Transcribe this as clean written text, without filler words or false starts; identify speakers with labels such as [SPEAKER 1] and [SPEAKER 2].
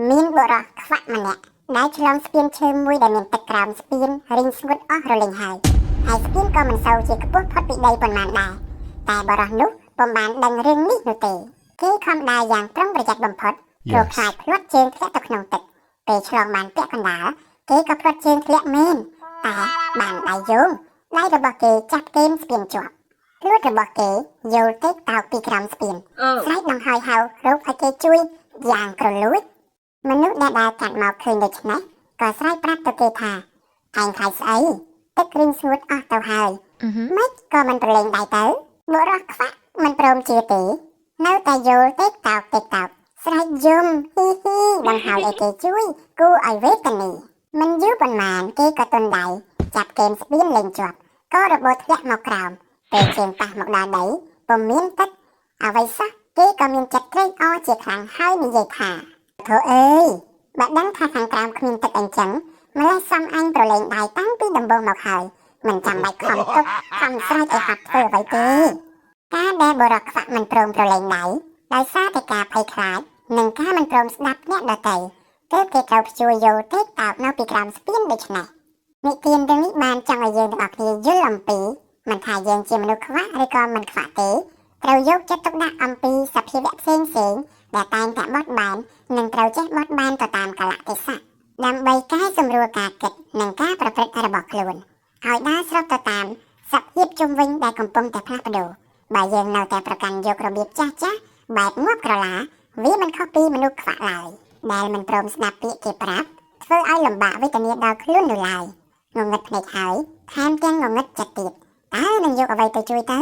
[SPEAKER 1] មានបុរសខ្វាក់ម្នាក់ដែលឆ្លងស្ពានឈើមួយដែលមានទឹកក្រោមស្ពានរីងស្ងួតអស់រលីងហើយស្ពានក៏មិនសូវជាខ្ពស់ផុតពីដីប៉ុន្មានដែរតែបុរសនោះពុំបានដឹងរឿងនេះនោះទេគេខំដើរយ៉ាងប្រុងប្រយ័ត្នបំផុតព្រោះខ្លាចភ្លាត់ជើងធ្លាក់ទៅក្នុងទឹកពេលឆ្លងបានពាក់កណ្ដាលគេក៏ភ្លាត់ជើងធ្លាក់មែនតែបានដៃយោងដៃរបស់គេចាប់គែមស្ពានជាប់ភ្លួតរបស់គេយល់ទេតោកពីក្រោមស្ពានស្រែកដង្ហោយហៅរកឲ្យគេជួយយ៉ាងក្រលួចមនុស្សដែលដើរកាត់មកឃើញដូច្នេះក៏ស្រែកប្រាប់ទៅគេថាឯងខ្លាចស្អីទឹករីងស្ងួតអស់ទៅហើយមិនក៏មិនប្រឡែងដៃទៅបុរសខ្វាក់មិនព្រមជឿទេនៅតែយល់ទេតោកស្រែកយំហ៊ីហ៊ីដង្ហោយឲ្យគេជួយគូឲ្យវេទនីមិនយូរប៉ុន្មានគេក៏ទន់ដៃចាប់គែមស្ពានលេងជាប់ក៏របូតធ្លាក់មកក្រោមពេលជើងប៉ះមកដល់ដីពុំមានទឹកអ្វីសោះគេក៏មានចិត្តត្រេកអរជាខ្លាំងហើយនិយាយថាធូអើយបើដឹងថាខាងក្រោមគ្មានទឹកអញ្ចឹងម្ល៉េះសំអញប្រឡែងដៃតាំងពីដំបូងមកហើយមិនចាំបាច់ខំទុកខំស្រែកឲ្យហាត់ធ្វើអ្វីទេការដែលបុរសខ្វាក់មិនព្រមប្រឡែងដៃដោយសារតែការភ័យខ្លាចនិងការមិនព្រមស្ដាប់អ្នកដទៃទើបគេត្រូវព្យួរយកទេតោកនៅពីក្រោមស្ពានដូច្នេះនិទានរឿងនេះបានចង់ឲ្យយើងទាំងអស់គ្នាយល់អំពីមិនថាយើងជាមនុស្សខ្វាក់ឬក៏មិនខ្វាក់ទេត្រូវយកចិត្តទុកដាក់អំពីសភាវៈផ្សេងដែលតែងតែបត់បែននិងត្រូវចេះបត់បែនទៅតាមកលៈទេសៈដើម្បីកែសម្រួលការគិតនិងការប្រព្រឹត្តរបស់ខ្លួនឲ្យដើរស្របទៅតាមសភាពជុំវិញដែលកំពុងតែផ្លាស់ប្ដូរបើយើងនៅតែប្រកាន់យករបៀបចាស់បែបងាប់ក្រឡាវាមិនខុសពីមនុស្សខ្វាក់ឡើយដែលមិនព្រមស្ដាប់ពាក្យគេប្រាប់ធ្វើឲ្យលំបាកវេទនាដល់ខ្លួននោះឡើយងងឹតភ្នែកហើយថែមទាំងងងឹតចិត្តទៀតតើនឹងយកអ្វីទៅជួយទៅ